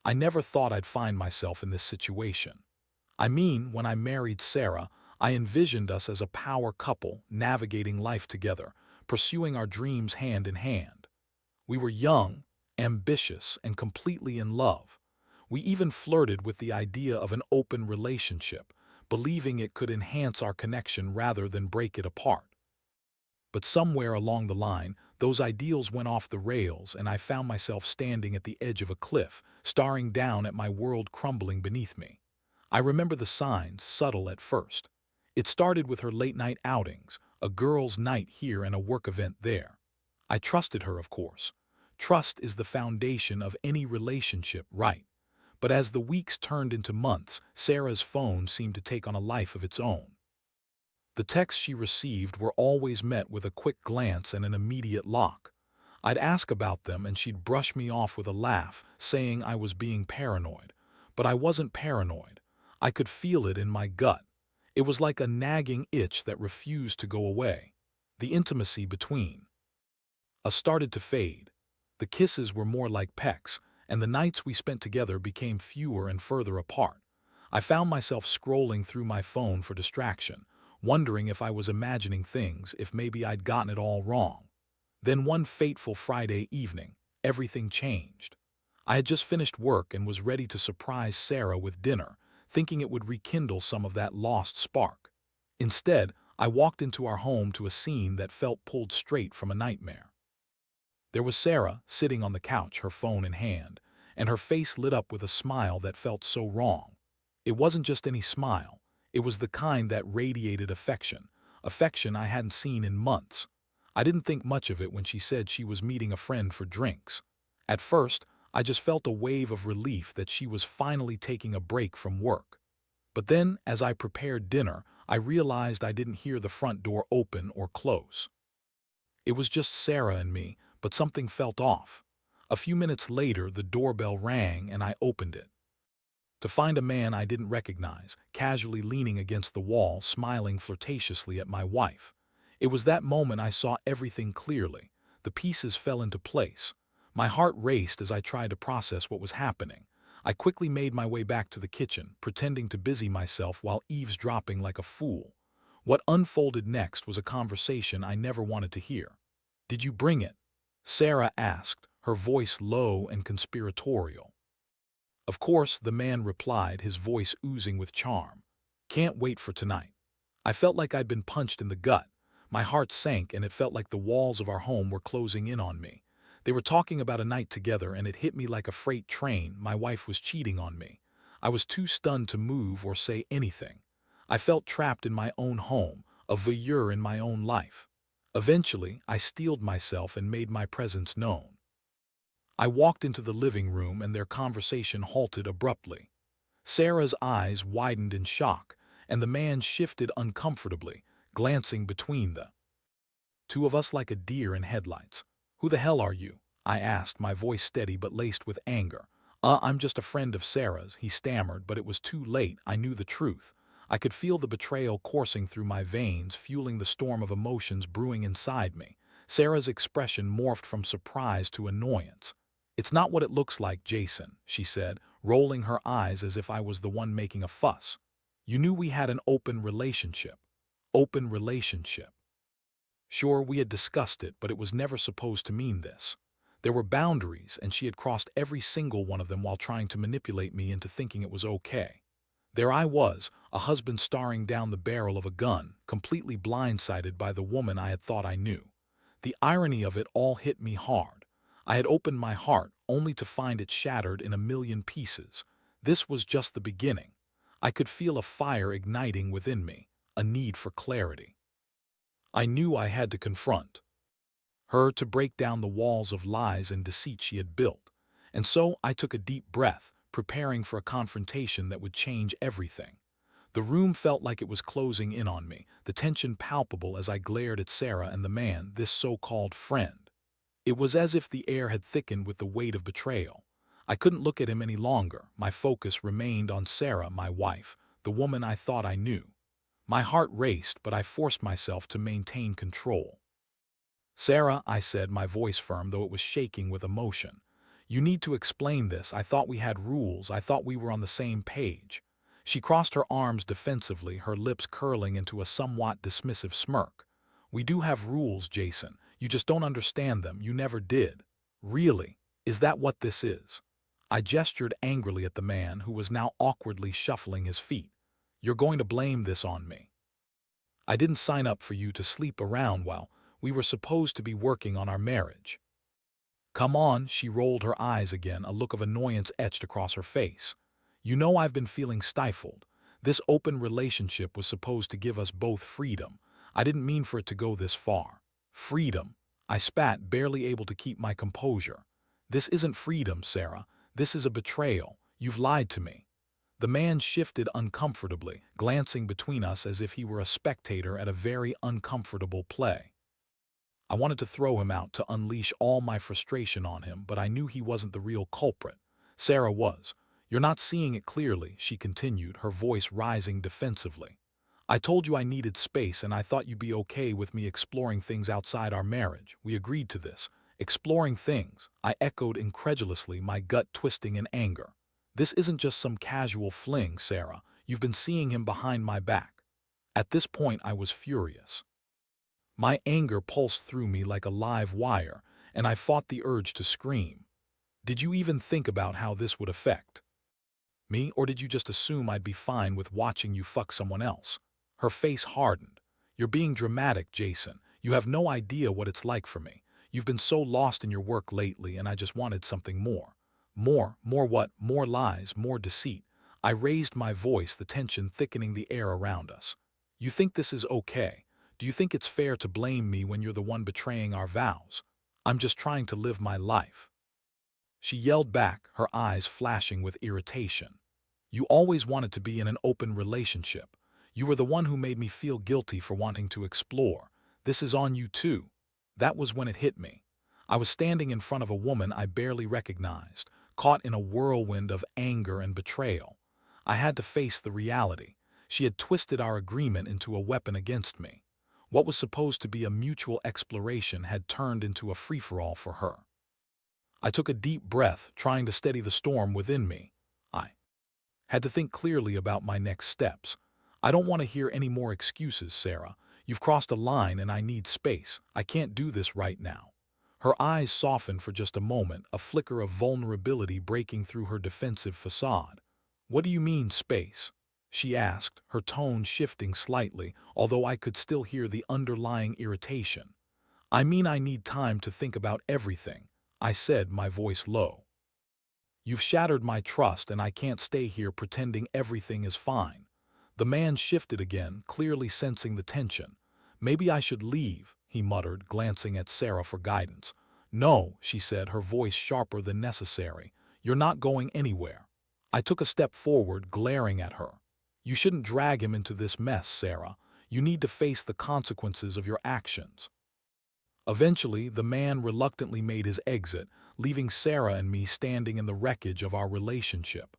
I never thought I'd find myself in this situation. I mean, when I married Sarah, I envisioned us as a power couple navigating life together, pursuing our dreams hand in hand. We were young, ambitious, and completely in love. We even flirted with the idea of an open relationship, believing it could enhance our connection rather than break it apart. But somewhere along the line, those ideals went off the rails and I found myself standing at the edge of a cliff, staring down at my world crumbling beneath me. I remember the signs, subtle at first. It started with her late-night outings, a girls' night here and a work event there. I trusted her, of course. Trust is the foundation of any relationship, right? But as the weeks turned into months, Sarah's phone seemed to take on a life of its own. The texts she received were always met with a quick glance and an immediate lock. I'd ask about them and she'd brush me off with a laugh, saying I was being paranoid. But I wasn't paranoid. I could feel it in my gut. It was like a nagging itch that refused to go away. The intimacy between us started to fade. The kisses were more like pecks, and the nights we spent together became fewer and further apart. I found myself scrolling through my phone for distraction, wondering if I was imagining things, if maybe I'd gotten it all wrong. Then one fateful Friday evening, everything changed. I had just finished work and was ready to surprise Sarah with dinner, thinking it would rekindle some of that lost spark. Instead, I walked into our home to a scene that felt pulled straight from a nightmare. There was Sarah, sitting on the couch, her phone in hand, and her face lit up with a smile that felt so wrong. It wasn't just any smile, it was the kind that radiated affection, affection I hadn't seen in months. I didn't think much of it when she said she was meeting a friend for drinks. At first, I just felt a wave of relief that she was finally taking a break from work. But then, as I prepared dinner, I realized I didn't hear the front door open or close. It was just Sarah and me, but something felt off. A few minutes later, the doorbell rang and I opened it. To find a man I didn't recognize, casually leaning against the wall, smiling flirtatiously at my wife. It was that moment I saw everything clearly. The pieces fell into place. My heart raced as I tried to process what was happening. I quickly made my way back to the kitchen, pretending to busy myself while eavesdropping like a fool. What unfolded next was a conversation I never wanted to hear. "Did you bring it?" Sarah asked, her voice low and conspiratorial. Of course, the man replied, his voice oozing with charm. "Can't wait for tonight." I felt like I'd been punched in the gut. My heart sank and it felt like the walls of our home were closing in on me. They were talking about a night together and it hit me like a freight train. My wife was cheating on me. I was too stunned to move or say anything. I felt trapped in my own home, a voyeur in my own life. Eventually, I steeled myself and made my presence known. I walked into the living room and their conversation halted abruptly. Sarah's eyes widened in shock, and the man shifted uncomfortably, glancing between the two of us like a deer in headlights. "Who the hell are you?" I asked, my voice steady but laced with anger. I'm just a friend of Sarah's," he stammered, but it was too late. I knew the truth. I could feel the betrayal coursing through my veins, fueling the storm of emotions brewing inside me. Sarah's expression morphed from surprise to annoyance. "It's not what it looks like, Jason," she said, rolling her eyes as if I was the one making a fuss. "You knew we had an open relationship." Open relationship. Sure, we had discussed it, but it was never supposed to mean this. There were boundaries, and she had crossed every single one of them while trying to manipulate me into thinking it was okay. There I was, a husband staring down the barrel of a gun, completely blindsided by the woman I had thought I knew. The irony of it all hit me hard. I had opened my heart, only to find it shattered in a million pieces. This was just the beginning. I could feel a fire igniting within me, a need for clarity. I knew I had to confront her, to break down the walls of lies and deceit she had built. And so I took a deep breath, preparing for a confrontation that would change everything. The room felt like it was closing in on me, the tension palpable as I glared at Sarah and the man, this so-called friend. It was as if the air had thickened with the weight of betrayal. I couldn't look at him any longer. My focus remained on Sarah, my wife, the woman I thought I knew. My heart raced, but I forced myself to maintain control. "Sarah," I said, my voice firm though it was shaking with emotion, You need to explain this. I thought we had rules. I thought we were on the same page. She crossed her arms defensively, her lips curling into a somewhat dismissive smirk. We do have rules, Jason. You just don't understand them. You never did. Really? Is that what this is? I gestured angrily at the man who was now awkwardly shuffling his feet. You're going to blame this on me. I didn't sign up for you to sleep around while we were supposed to be working on our marriage. Come on, she rolled her eyes again, a look of annoyance etched across her face. You know I've been feeling stifled. This open relationship was supposed to give us both freedom. I didn't mean for it to go this far. Freedom. I spat, barely able to keep my composure. This isn't freedom, Sarah. This is a betrayal. You've lied to me. The man shifted uncomfortably, glancing between us as if he were a spectator at a very uncomfortable play. I wanted to throw him out to unleash all my frustration on him, but I knew he wasn't the real culprit. Sarah was. You're not seeing it clearly, she continued, her voice rising defensively. I told you I needed space, and I thought you'd be okay with me exploring things outside our marriage. We agreed to this. Exploring things, I echoed incredulously, my gut twisting in anger. This isn't just some casual fling, Sarah. You've been seeing him behind my back. At this point, I was furious. My anger pulsed through me like a live wire, and I fought the urge to scream. Did you even think about how this would affect me, or did you just assume I'd be fine with watching you fuck someone else? Her face hardened. You're being dramatic, Jason. You have no idea what it's like for me. You've been so lost in your work lately, and I just wanted something more. More what? More lies, more deceit. I raised my voice, the tension thickening the air around us. You think this is okay? Do you think it's fair to blame me when you're the one betraying our vows? I'm just trying to live my life. She yelled back, her eyes flashing with irritation. You always wanted to be in an open relationship. You were the one who made me feel guilty for wanting to explore. This is on you too. That was when it hit me. I was standing in front of a woman I barely recognized, caught in a whirlwind of anger and betrayal. I had to face the reality. She had twisted our agreement into a weapon against me. What was supposed to be a mutual exploration had turned into a free-for-all for her. I took a deep breath, trying to steady the storm within me. I had to think clearly about my next steps. I don't want to hear any more excuses, Sarah. You've crossed a line and I need space. I can't do this right now. Her eyes softened for just a moment, a flicker of vulnerability breaking through her defensive facade. What do you mean, space? She asked, her tone shifting slightly, although I could still hear the underlying irritation. I mean I need time to think about everything, I said, my voice low. You've shattered my trust and I can't stay here pretending everything is fine. The man shifted again, clearly sensing the tension. Maybe I should leave, he muttered, glancing at Sarah for guidance. No, she said, her voice sharper than necessary. You're not going anywhere. I took a step forward, glaring at her. You shouldn't drag him into this mess, Sarah. You need to face the consequences of your actions. Eventually, the man reluctantly made his exit, leaving Sarah and me standing in the wreckage of our relationship.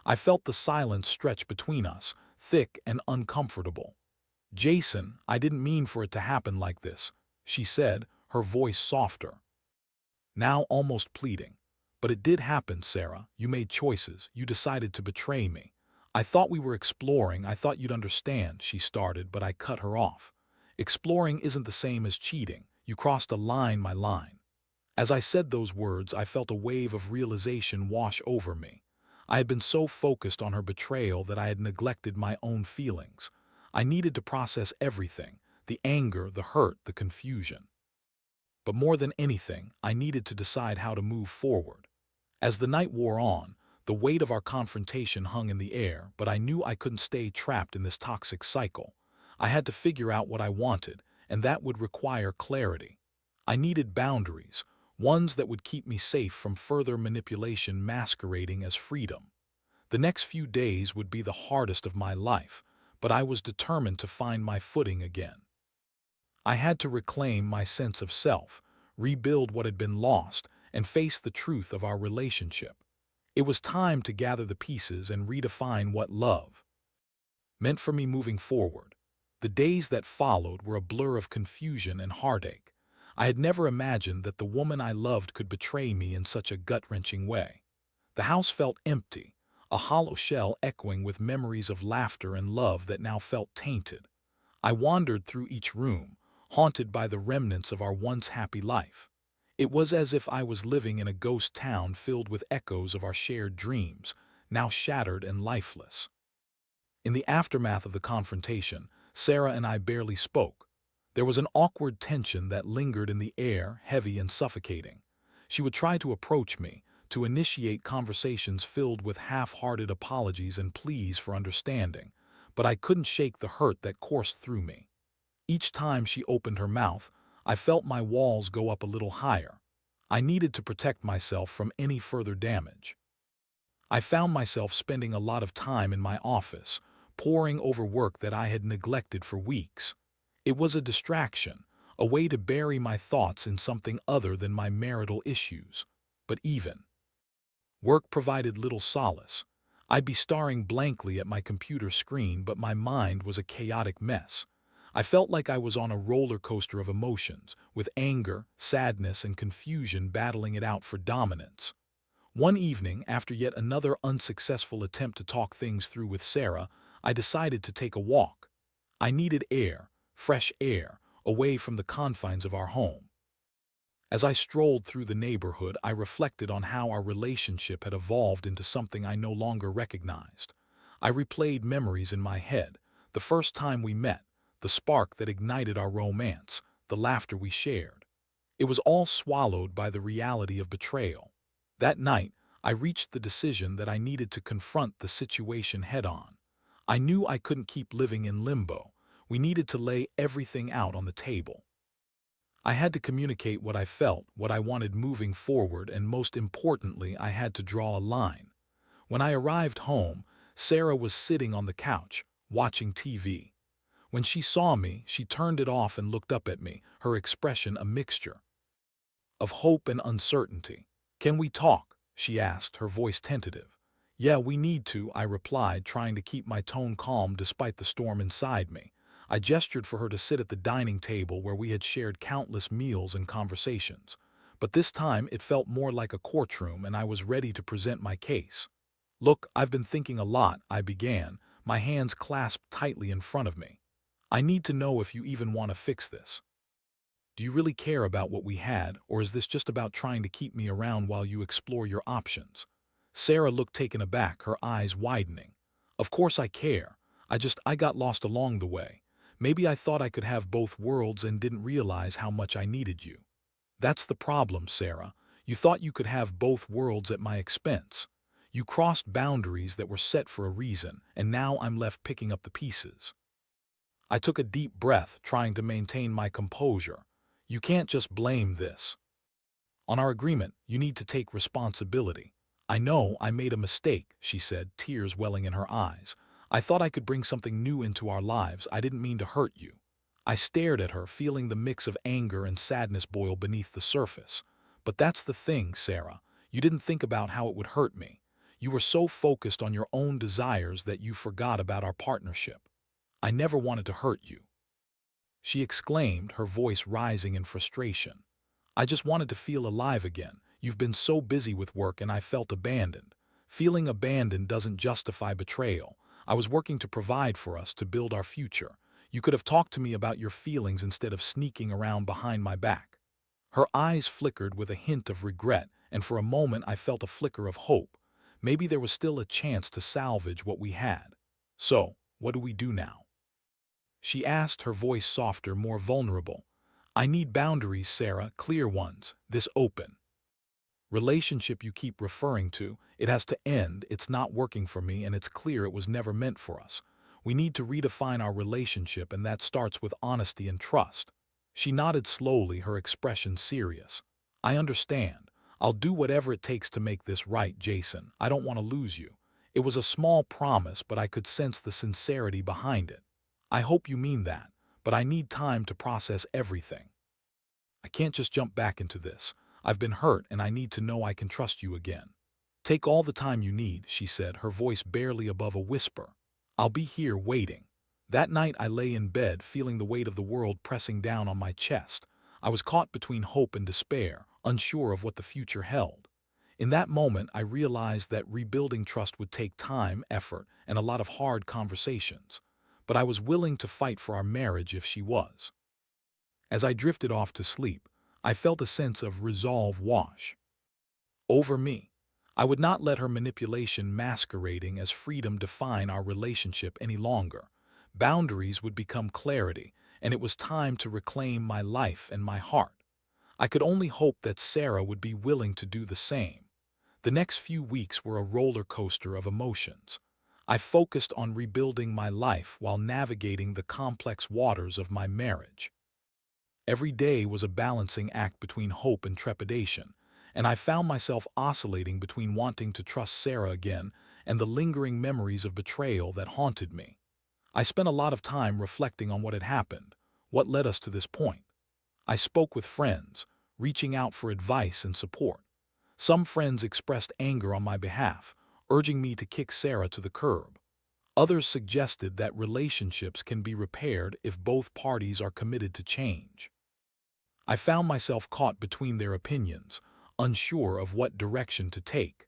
I felt the silence stretch between us, thick and uncomfortable. Jason, I didn't mean for it to happen like this, she said, her voice softer, now almost pleading. But it did happen, Sarah. You made choices. You decided to betray me. I thought we were exploring. I thought you'd understand, she started, but I cut her off. Exploring isn't the same as cheating. You crossed a line, my line. As I said those words, I felt a wave of realization wash over me. I had been so focused on her betrayal that I had neglected my own feelings. I needed to process everything, the anger, the hurt, the confusion. But more than anything, I needed to decide how to move forward. As the night wore on, the weight of our confrontation hung in the air, but I knew I couldn't stay trapped in this toxic cycle. I had to figure out what I wanted, and that would require clarity. I needed boundaries, ones that would keep me safe from further manipulation masquerading as freedom. The next few days would be the hardest of my life, but I was determined to find my footing again. I had to reclaim my sense of self, rebuild what had been lost, and face the truth of our relationship. It was time to gather the pieces and redefine what love meant for me moving forward. The days that followed were a blur of confusion and heartache. I had never imagined that the woman I loved could betray me in such a gut-wrenching way. The house felt empty, a hollow shell echoing with memories of laughter and love that now felt tainted. I wandered through each room, haunted by the remnants of our once happy life. It was as if I was living in a ghost town filled with echoes of our shared dreams, now shattered and lifeless. In the aftermath of the confrontation, Sarah and I barely spoke. There was an awkward tension that lingered in the air, heavy and suffocating. She would try to approach me, to initiate conversations filled with half-hearted apologies and pleas for understanding, but I couldn't shake the hurt that coursed through me. Each time she opened her mouth, I felt my walls go up a little higher. I needed to protect myself from any further damage. I found myself spending a lot of time in my office, poring over work that I had neglected for weeks. It was a distraction, a way to bury my thoughts in something other than my marital issues. But even work provided little solace. I'd be staring blankly at my computer screen, but my mind was a chaotic mess. I felt like I was on a roller coaster of emotions, with anger, sadness, and confusion battling it out for dominance. One evening, after yet another unsuccessful attempt to talk things through with Sarah, I decided to take a walk. I needed air, fresh air, away from the confines of our home. As I strolled through the neighborhood, I reflected on how our relationship had evolved into something I no longer recognized. I replayed memories in my head, the first time we met, the spark that ignited our romance, the laughter we shared. It was all swallowed by the reality of betrayal. That night, I reached the decision that I needed to confront the situation head-on. I knew I couldn't keep living in limbo. We needed to lay everything out on the table. I had to communicate what I felt, what I wanted moving forward, and most importantly, I had to draw a line. When I arrived home, Sarah was sitting on the couch, watching TV. When she saw me, she turned it off and looked up at me, her expression a mixture of hope and uncertainty. "Can we talk?" she asked, her voice tentative. "Yeah, we need to," I replied, trying to keep my tone calm despite the storm inside me. I gestured for her to sit at the dining table where we had shared countless meals and conversations. But this time it felt more like a courtroom, and I was ready to present my case. "Look, I've been thinking a lot," I began, my hands clasped tightly in front of me. "I need to know if you even want to fix this. Do you really care about what we had, or is this just about trying to keep me around while you explore your options?" Sarah looked taken aback, her eyes widening. "Of course I care. I got lost along the way. Maybe I thought I could have both worlds and didn't realize how much I needed you." "That's the problem, Sarah. You thought you could have both worlds at my expense. You crossed boundaries that were set for a reason, and now I'm left picking up the pieces." I took a deep breath, trying to maintain my composure. "You can't just blame this on our agreement. You need to take responsibility." "I know I made a mistake," she said, tears welling in her eyes. "I thought I could bring something new into our lives. I didn't mean to hurt you." I stared at her, feeling the mix of anger and sadness boil beneath the surface. "But that's the thing, Sarah. You didn't think about how it would hurt me. You were so focused on your own desires that you forgot about our partnership. I never wanted to hurt you," she exclaimed, her voice rising in frustration. "I just wanted to feel alive again. You've been so busy with work and I felt abandoned. Feeling abandoned doesn't justify betrayal. I was working to provide for us, to build our future. You could have talked to me about your feelings instead of sneaking around behind my back." Her eyes flickered with a hint of regret, and for a moment I felt a flicker of hope. Maybe there was still a chance to salvage what we had. "So, what do we do now?" she asked, her voice softer, more vulnerable. "I need boundaries, Sarah, clear ones. This open relationship you keep referring to, it has to end. It's not working for me, and it's clear it was never meant for us. We need to redefine our relationship, and that starts with honesty and trust." She nodded slowly, her expression serious. "I understand. I'll do whatever it takes to make this right, Jason. I don't want to lose you." It was a small promise, but I could sense the sincerity behind it. "I hope you mean that, but I need time to process everything. I can't just jump back into this. I've been hurt, and I need to know I can trust you again." "Take all the time you need," she said, her voice barely above a whisper. "I'll be here waiting." That night I lay in bed, feeling the weight of the world pressing down on my chest. I was caught between hope and despair, unsure of what the future held. In that moment, I realized that rebuilding trust would take time, effort, and a lot of hard conversations. But I was willing to fight for our marriage if she was. As I drifted off to sleep, I felt a sense of resolve wash over me. I would not let her manipulation masquerading as freedom define our relationship any longer. Boundaries would become clarity, and it was time to reclaim my life and my heart. I could only hope that Sarah would be willing to do the same. The next few weeks were a roller coaster of emotions. I focused on rebuilding my life while navigating the complex waters of my marriage. Every day was a balancing act between hope and trepidation, and I found myself oscillating between wanting to trust Sarah again and the lingering memories of betrayal that haunted me. I spent a lot of time reflecting on what had happened, what led us to this point. I spoke with friends, reaching out for advice and support. Some friends expressed anger on my behalf, urging me to kick Sarah to the curb. Others suggested that relationships can be repaired if both parties are committed to change. I found myself caught between their opinions, unsure of what direction to take.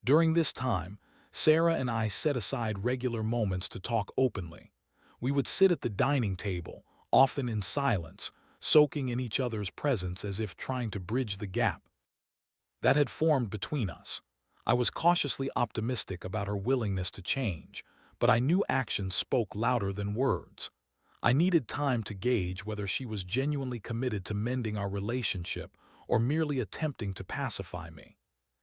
During this time, Sarah and I set aside regular moments to talk openly. We would sit at the dining table, often in silence, soaking in each other's presence as if trying to bridge the gap that had formed between us. I was cautiously optimistic about her willingness to change, but I knew actions spoke louder than words. I needed time to gauge whether she was genuinely committed to mending our relationship or merely attempting to pacify me.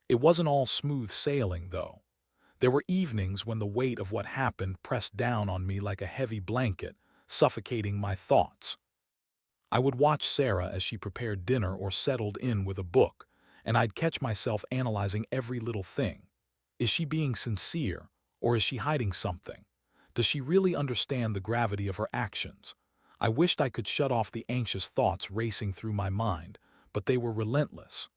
It wasn't all smooth sailing, though. There were evenings when the weight of what happened pressed down on me like a heavy blanket, suffocating my thoughts. I would watch Sarah as she prepared dinner or settled in with a book, and I'd catch myself analyzing every little thing. Is she being sincere, or is she hiding something? Does she really understand the gravity of her actions? I wished I could shut off the anxious thoughts racing through my mind, but they were relentless.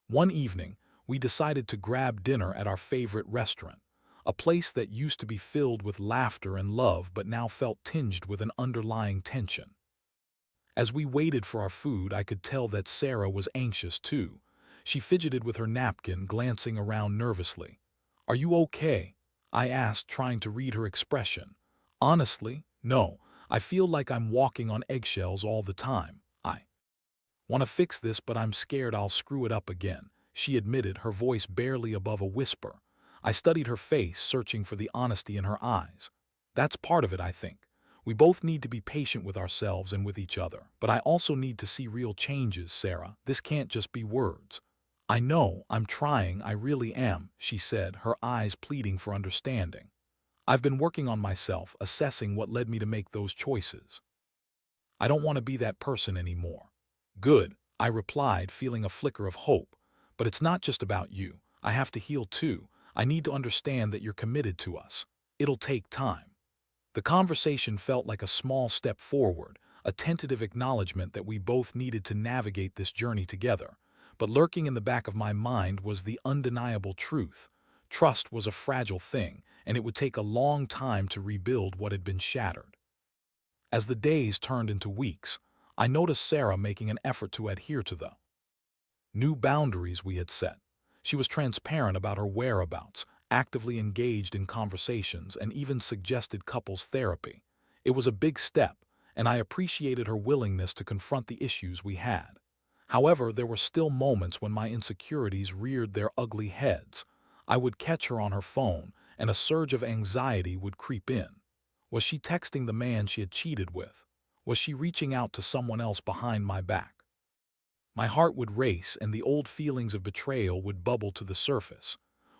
One evening, we decided to grab dinner at our favorite restaurant, a place that used to be filled with laughter and love but now felt tinged with an underlying tension. As we waited for our food, I could tell that Sarah was anxious too. She fidgeted with her napkin, glancing around nervously. "Are you okay?" I asked, trying to read her expression. "Honestly, no. I feel like I'm walking on eggshells all the time. I want to fix this, but I'm scared I'll screw it up again," she admitted, her voice barely above a whisper. I studied her face, searching for the honesty in her eyes. "That's part of it, I think. We both need to be patient with ourselves and with each other, but I also need to see real changes, Sarah. This can't just be words." "I know, I'm trying, I really am," she said, her eyes pleading for understanding. "I've been working on myself, assessing what led me to make those choices. I don't want to be that person anymore." "Good," I replied, feeling a flicker of hope. "But it's not just about you. I have to heal too. I need to understand that you're committed to us. It'll take time." The conversation felt like a small step forward, a tentative acknowledgement that we both needed to navigate this journey together. But lurking in the back of my mind was the undeniable truth. Trust was a fragile thing, and it would take a long time to rebuild what had been shattered. As the days turned into weeks, I noticed Sarah making an effort to adhere to the new boundaries we had set. She was transparent about her whereabouts, actively engaged in conversations, and even suggested couples therapy. It was a big step, and I appreciated her willingness to confront the issues we had. However, there were still moments when my insecurities reared their ugly heads. I would catch her on her phone, and a surge of anxiety would creep in. Was she texting the man she had cheated with? Was she reaching out to someone else behind my back? My heart would race, and the old feelings of betrayal would bubble to the surface.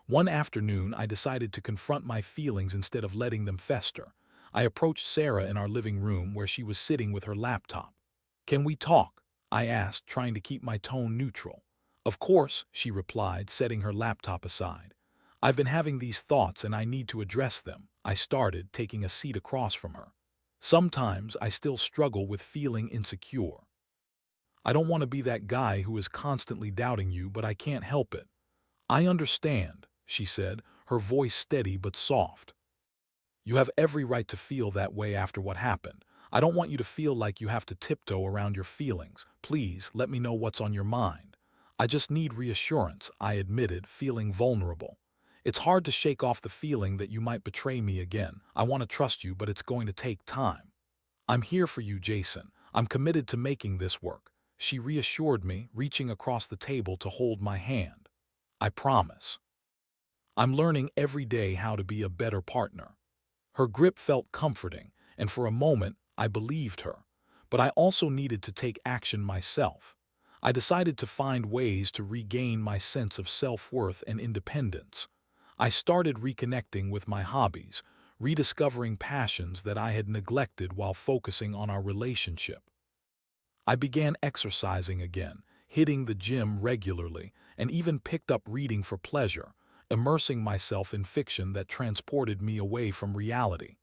One afternoon, I decided to confront my feelings instead of letting them fester. I approached Sarah in our living room where she was sitting with her laptop. "Can we talk?" I asked, trying to keep my tone neutral. "Of course," she replied, setting her laptop aside. "I've been having these thoughts and I need to address them," I started, taking a seat across from her. "Sometimes I still struggle with feeling insecure. I don't want to be that guy who is constantly doubting you, but I can't help it." "I understand," she said, her voice steady but soft. "You have every right to feel that way after what happened. I don't want you to feel like you have to tiptoe around your feelings. Please let me know what's on your mind. I just need reassurance, I admitted, feeling vulnerable. It's hard to shake off the feeling that you might betray me again. I want to trust you, but it's going to take time. I'm here for you, Jason. I'm committed to making this work. She reassured me, reaching across the table to hold my hand. I promise. I'm learning every day how to be a better partner. Her grip felt comforting, and for a moment, I believed her. But I also needed to take action myself. I decided to find ways to regain my sense of self-worth and independence. I started reconnecting with my hobbies, rediscovering passions that I had neglected while focusing on our relationship. I began exercising again, hitting the gym regularly, and even picked up reading for pleasure, immersing myself in fiction that transported me away from reality.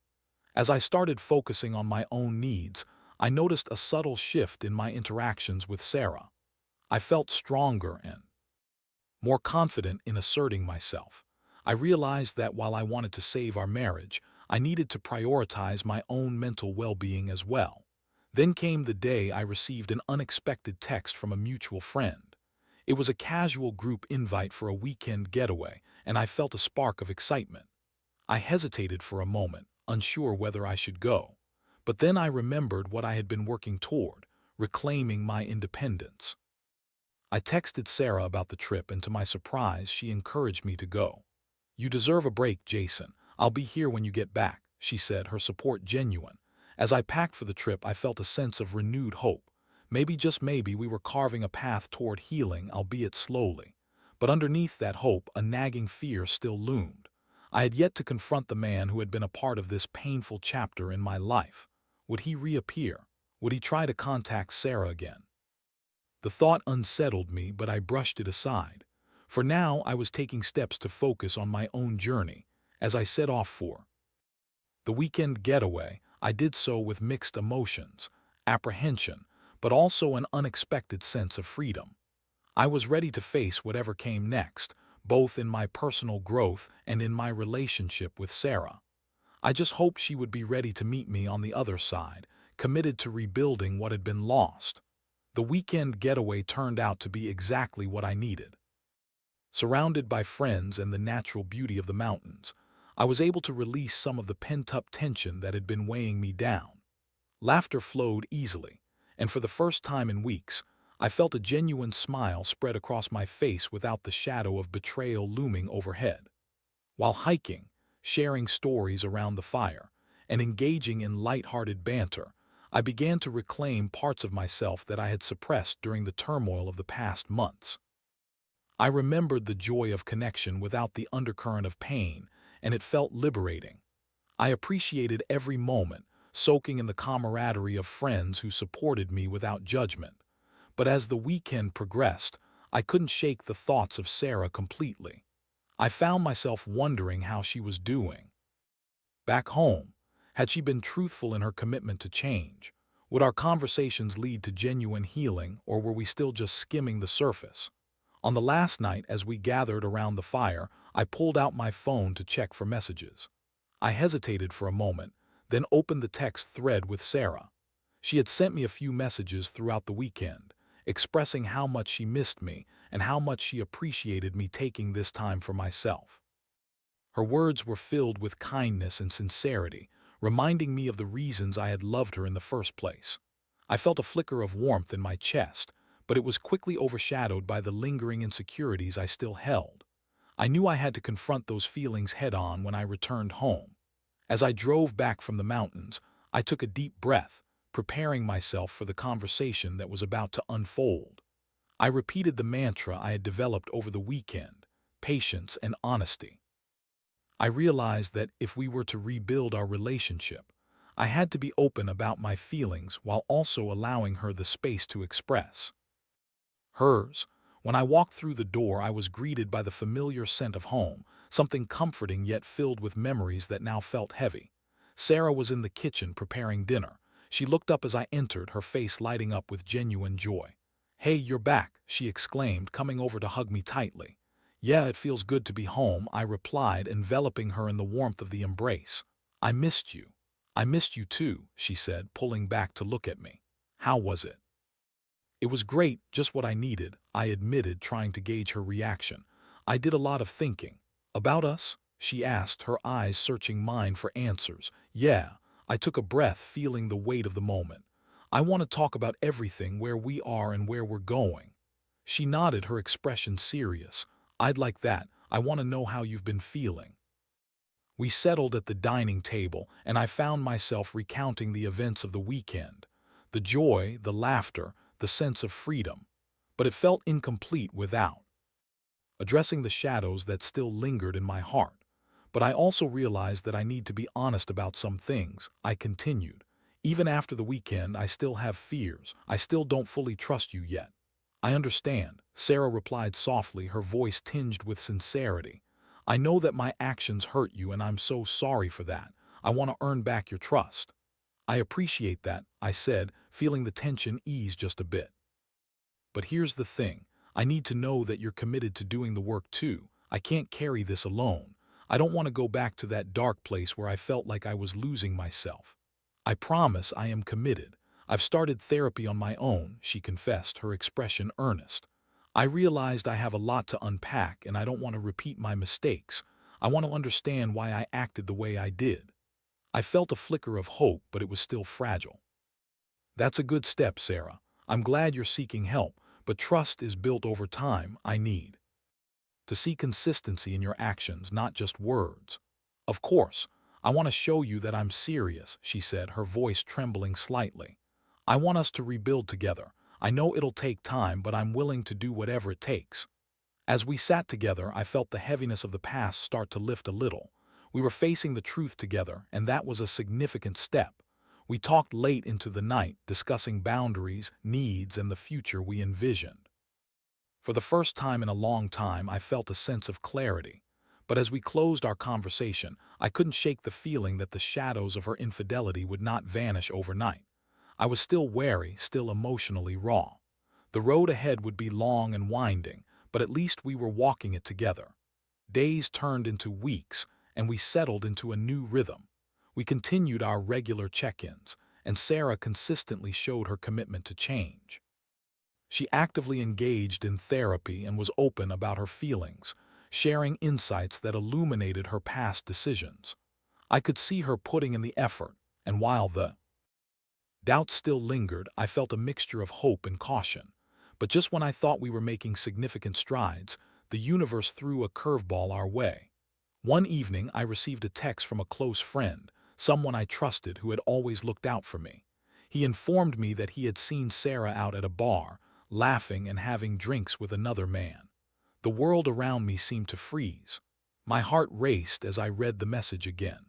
As I started focusing on my own needs, I noticed a subtle shift in my interactions with Sarah. I felt stronger and more confident in asserting myself. I realized that while I wanted to save our marriage, I needed to prioritize my own mental well-being as well. Then came the day I received an unexpected text from a mutual friend. It was a casual group invite for a weekend getaway, and I felt a spark of excitement. I hesitated for a moment, unsure whether I should go. But then I remembered what I had been working toward, reclaiming my independence. I texted Sarah about the trip, and to my surprise, she encouraged me to go. "You deserve a break, Jason. I'll be here when you get back," she said, her support genuine. As I packed for the trip, I felt a sense of renewed hope. Maybe, just maybe, we were carving a path toward healing, albeit slowly. But underneath that hope, a nagging fear still loomed. I had yet to confront the man who had been a part of this painful chapter in my life. Would he reappear? Would he try to contact Sarah again? The thought unsettled me, but I brushed it aside. For now, I was taking steps to focus on my own journey. As I set off for the weekend getaway, I did so with mixed emotions, apprehension, but also an unexpected sense of freedom. I was ready to face whatever came next, both in my personal growth and in my relationship with Sarah. I just hoped she would be ready to meet me on the other side, committed to rebuilding what had been lost. The weekend getaway turned out to be exactly what I needed. Surrounded by friends and the natural beauty of the mountains, I was able to release some of the pent-up tension that had been weighing me down. Laughter flowed easily, and for the first time in weeks, I felt a genuine smile spread across my face without the shadow of betrayal looming overhead. While hiking, sharing stories around the fire, and engaging in light-hearted banter, I began to reclaim parts of myself that I had suppressed during the turmoil of the past months. I remembered the joy of connection without the undercurrent of pain, and it felt liberating. I appreciated every moment, soaking in the camaraderie of friends who supported me without judgment. But as the weekend progressed, I couldn't shake the thoughts of Sarah completely. I found myself wondering how she was doing. Back home, had she been truthful in her commitment to change? Would our conversations lead to genuine healing, or were we still just skimming the surface? On the last night, as we gathered around the fire, I pulled out my phone to check for messages. I hesitated for a moment, then opened the text thread with Sarah. She had sent me a few messages throughout the weekend, expressing how much she missed me and how much she appreciated me taking this time for myself. Her words were filled with kindness and sincerity, reminding me of the reasons I had loved her in the first place. I felt a flicker of warmth in my chest, but it was quickly overshadowed by the lingering insecurities I still held. I knew I had to confront those feelings head-on when I returned home. As I drove back from the mountains, I took a deep breath, preparing myself for the conversation that was about to unfold. I repeated the mantra I had developed over the weekend: patience and honesty. I realized that if we were to rebuild our relationship, I had to be open about my feelings while also allowing her the space to express hers. When I walked through the door, I was greeted by the familiar scent of home, something comforting yet filled with memories that now felt heavy. Sarah was in the kitchen preparing dinner. She looked up as I entered, her face lighting up with genuine joy. "Hey, you're back," she exclaimed, coming over to hug me tightly. "Yeah, it feels good to be home," I replied, enveloping her in the warmth of the embrace. "I missed you." "I missed you too," she said, pulling back to look at me. "How was it?" "It was great, just what I needed," I admitted, trying to gauge her reaction. "I did a lot of thinking." "About us?" she asked, her eyes searching mine for answers. "Yeah." I took a breath, feeling the weight of the moment. "I want to talk about everything, where we are and where we're going." She nodded, her expression serious. "I'd like that. I want to know how you've been feeling." We settled at the dining table, and I found myself recounting the events of the weekend. The joy, the laughter, the sense of freedom. But it felt incomplete without addressing the shadows that still lingered in my heart. "But I also realized that I need to be honest about some things," I continued. "Even after the weekend, I still have fears. I still don't fully trust you yet." "I understand," Sarah replied softly, her voice tinged with sincerity. "I know that my actions hurt you, and I'm so sorry for that. I want to earn back your trust." "I appreciate that," I said, feeling the tension ease just a bit. "But here's the thing. I need to know that you're committed to doing the work too. I can't carry this alone. I don't want to go back to that dark place where I felt like I was losing myself." "I promise I am committed. I've started therapy on my own," she confessed, her expression earnest. "I realized I have a lot to unpack, and I don't want to repeat my mistakes. I want to understand why I acted the way I did." I felt a flicker of hope, but it was still fragile. "That's a good step, Sarah. I'm glad you're seeking help, but trust is built over time. I need to see consistency in your actions, not just words." "Of course. I want to show you that I'm serious," she said, her voice trembling slightly. "I want us to rebuild together. I know it'll take time, but I'm willing to do whatever it takes." As we sat together, I felt the heaviness of the past start to lift a little. We were facing the truth together, and that was a significant step. We talked late into the night, discussing boundaries, needs, and the future we envisioned. For the first time in a long time, I felt a sense of clarity. But as we closed our conversation, I couldn't shake the feeling that the shadows of her infidelity would not vanish overnight. I was still wary, still emotionally raw. The road ahead would be long and winding, but at least we were walking it together. Days turned into weeks, and we settled into a new rhythm. We continued our regular check-ins, and Sarah consistently showed her commitment to change. She actively engaged in therapy and was open about her feelings, sharing insights that illuminated her past decisions. I could see her putting in the effort, and while the doubt still lingered, I felt a mixture of hope and caution. But just when I thought we were making significant strides, the universe threw a curveball our way. One evening, I received a text from a close friend, someone I trusted who had always looked out for me. He informed me that he had seen Sarah out at a bar, laughing and having drinks with another man. The world around me seemed to freeze. My heart raced as I read the message again.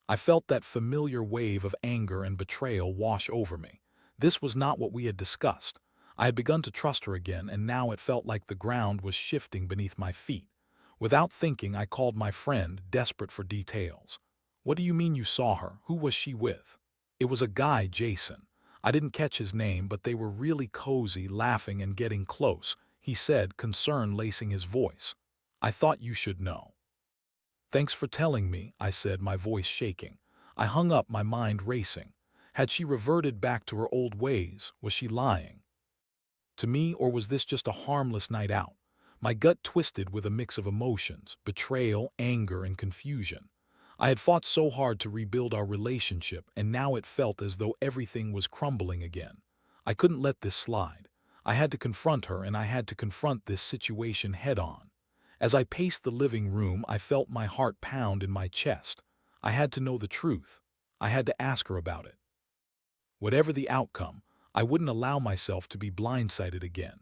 I felt that familiar wave of anger and betrayal wash over me. This was not what we had discussed. I had begun to trust her again, and now it felt like the ground was shifting beneath my feet. Without thinking, I called my friend, desperate for details. "What do you mean you saw her? Who was she with?" "It was a guy, Jason. I didn't catch his name, but they were really cozy, laughing and getting close," he said, concern lacing his voice. "I thought you should know." "Thanks for telling me," I said, my voice shaking. I hung up, my mind racing. Had she reverted back to her old ways? Was she lying to me, or was this just a harmless night out? My gut twisted with a mix of emotions, betrayal, anger, and confusion. I had fought so hard to rebuild our relationship, and now it felt as though everything was crumbling again. I couldn't let this slide. I had to confront her, and I had to confront this situation head-on. As I paced the living room, I felt my heart pound in my chest. I had to know the truth. I had to ask her about it. Whatever the outcome, I wouldn't allow myself to be blindsided again.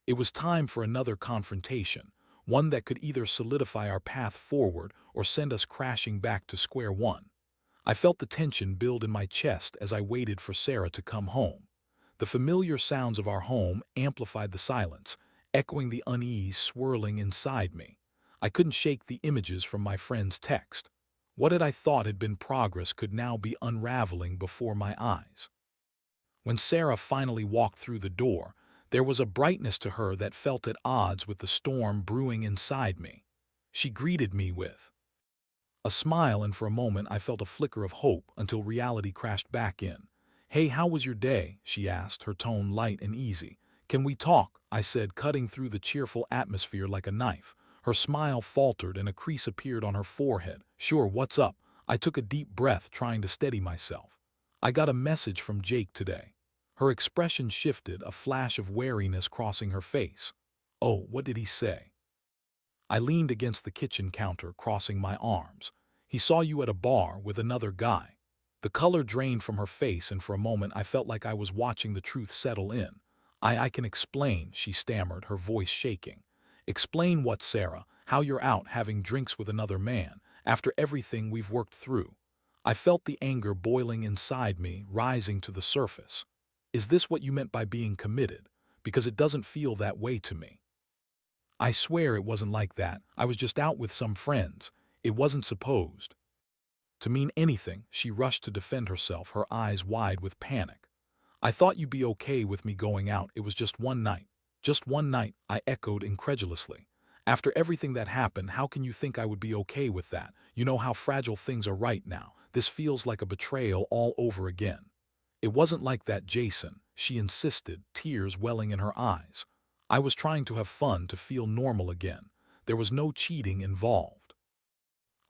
It was time for another confrontation, one that could either solidify our path forward or send us crashing back to square one. I felt the tension build in my chest as I waited for Sarah to come home. The familiar sounds of our home amplified the silence, echoing the unease swirling inside me. I couldn't shake the images from my friend's text. What had I thought had been progress could now be unraveling before my eyes. When Sarah finally walked through the door, there was a brightness to her that felt at odds with the storm brewing inside me. She greeted me with A smile, and for a moment I felt a flicker of hope until reality crashed back in. "Hey, how was your day?" she asked, her tone light and easy. "Can we talk?" I said, cutting through the cheerful atmosphere like a knife. Her smile faltered and a crease appeared on her forehead. "Sure, what's up?" I took a deep breath, trying to steady myself. "I got a message from Jake today." Her expression shifted, a flash of wariness crossing her face. "Oh, what did he say?" I leaned against the kitchen counter, crossing my arms. "He saw you at a bar with another guy." The color drained from her face, and for a moment I felt like I was watching the truth settle in. I can explain," she stammered, her voice shaking. "Explain what, Sarah? How you're out having drinks with another man, after everything we've worked through?" I felt the anger boiling inside me, rising to the surface. "Is this what you meant by being committed? Because it doesn't feel that way to me." "I swear it wasn't like that. I was just out with some friends. It wasn't supposed to mean anything." She rushed to defend herself, her eyes wide with panic. "I thought you'd be okay with me going out. It was just one night." "Just one night," I echoed incredulously. "After everything that happened, how can you think I would be okay with that? You know how fragile things are right now. This feels like a betrayal all over again." "It wasn't like that, Jason," she insisted, tears welling in her eyes. "I was trying to have fun, to feel normal again. There was no cheating involved.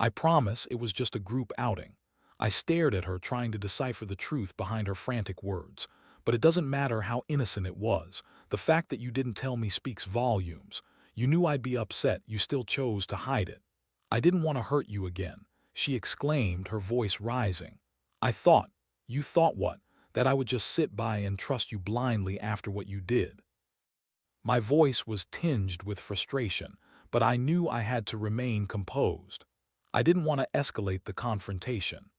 I promise it was just a group outing." I stared at her, trying to decipher the truth behind her frantic words. "But it doesn't matter how innocent it was. The fact that you didn't tell me speaks volumes. You knew I'd be upset, you still chose to hide it." "I didn't want to hurt you again," she exclaimed, her voice rising. "I thought—" "You thought what? That I would just sit by and trust you blindly after what you did?" My voice was tinged with frustration, but I knew I had to remain composed. I didn't want to escalate the confrontation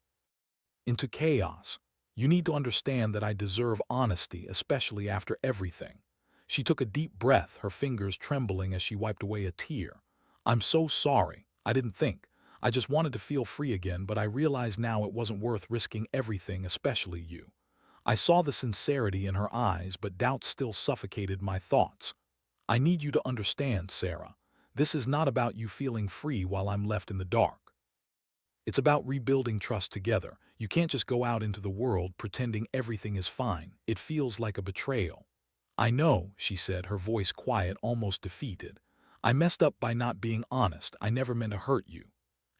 into chaos. "You need to understand that I deserve honesty, especially after everything." She took a deep breath, her fingers trembling as she wiped away a tear. "I'm so sorry. I didn't think. I just wanted to feel free again, but I realize now it wasn't worth risking everything, especially you." I saw the sincerity in her eyes, but doubt still suffocated my thoughts. "I need you to understand, Sarah. This is not about you feeling free while I'm left in the dark. It's about rebuilding trust together. You can't just go out into the world pretending everything is fine. It feels like a betrayal." "I know," she said, her voice quiet, almost defeated. "I messed up by not being honest. I never meant to hurt you."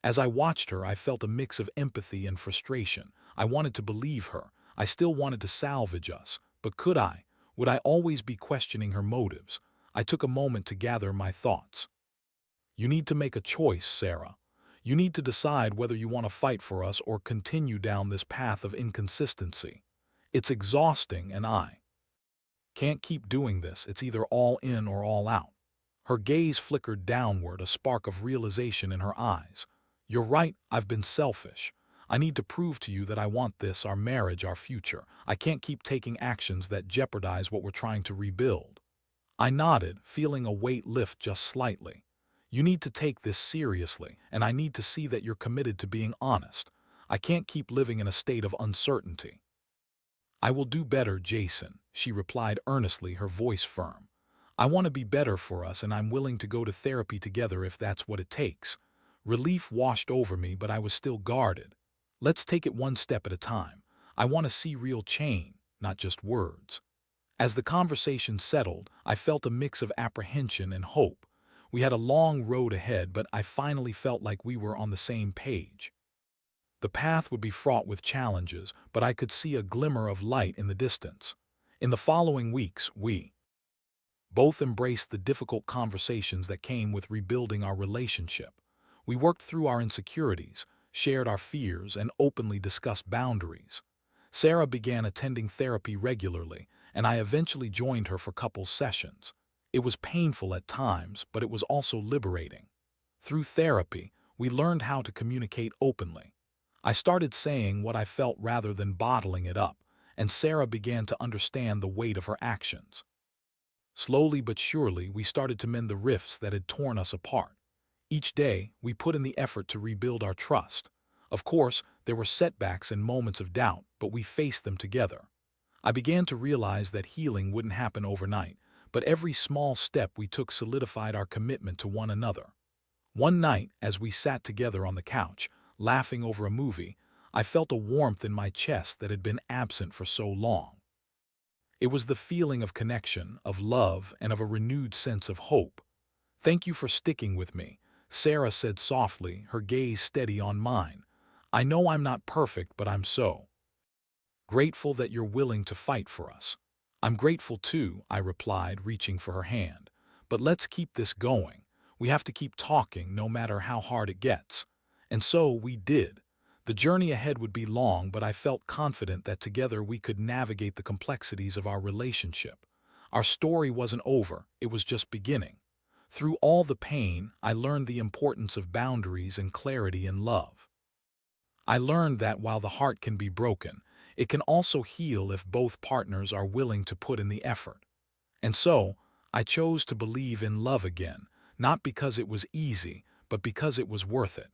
As I watched her, I felt a mix of empathy and frustration. I wanted to believe her. I still wanted to salvage us. But could I? Would I always be questioning her motives? I took a moment to gather my thoughts. "You need to make a choice, Sarah. You need to decide whether you want to fight for us or continue down this path of inconsistency. It's exhausting, and I can't keep doing this. It's either all in or all out." Her gaze flickered downward, a spark of realization in her eyes. "You're right, I've been selfish. I need to prove to you that I want this, our marriage, our future. I can't keep taking actions that jeopardize what we're trying to rebuild." I nodded, feeling a weight lift just slightly. "You need to take this seriously, and I need to see that you're committed to being honest. I can't keep living in a state of uncertainty." "I will do better, Jason," she replied earnestly, her voice firm. "I want to be better for us, and I'm willing to go to therapy together if that's what it takes." Relief washed over me, but I was still guarded. "Let's take it one step at a time. I want to see real change, not just words." As the conversation settled, I felt a mix of apprehension and hope. We had a long road ahead, but I finally felt like we were on the same page. The path would be fraught with challenges, but I could see a glimmer of light in the distance. In the following weeks, we both embraced the difficult conversations that came with rebuilding our relationship. We worked through our insecurities, shared our fears, and openly discussed boundaries. Sarah began attending therapy regularly, and I eventually joined her for couples sessions. It was painful at times, but it was also liberating. Through therapy, we learned how to communicate openly. I started saying what I felt rather than bottling it up, and Sarah began to understand the weight of her actions. Slowly but surely, we started to mend the rifts that had torn us apart. Each day, we put in the effort to rebuild our trust. Of course, there were setbacks and moments of doubt, but we faced them together. I began to realize that healing wouldn't happen overnight, but every small step we took solidified our commitment to one another. One night, as we sat together on the couch, laughing over a movie, I felt a warmth in my chest that had been absent for so long. It was the feeling of connection, of love, and of a renewed sense of hope. "Thank you for sticking with me," Sarah said softly, her gaze steady on mine. "I know I'm not perfect, but I'm so grateful that you're willing to fight for us." "I'm grateful too," I replied, reaching for her hand. "But let's keep this going. We have to keep talking, no matter how hard it gets." And so we did. The journey ahead would be long, but I felt confident that together we could navigate the complexities of our relationship. Our story wasn't over, it was just beginning. Through all the pain, I learned the importance of boundaries and clarity in love. I learned that while the heart can be broken, it can also heal if both partners are willing to put in the effort. And so, I chose to believe in love again, not because it was easy, but because it was worth it.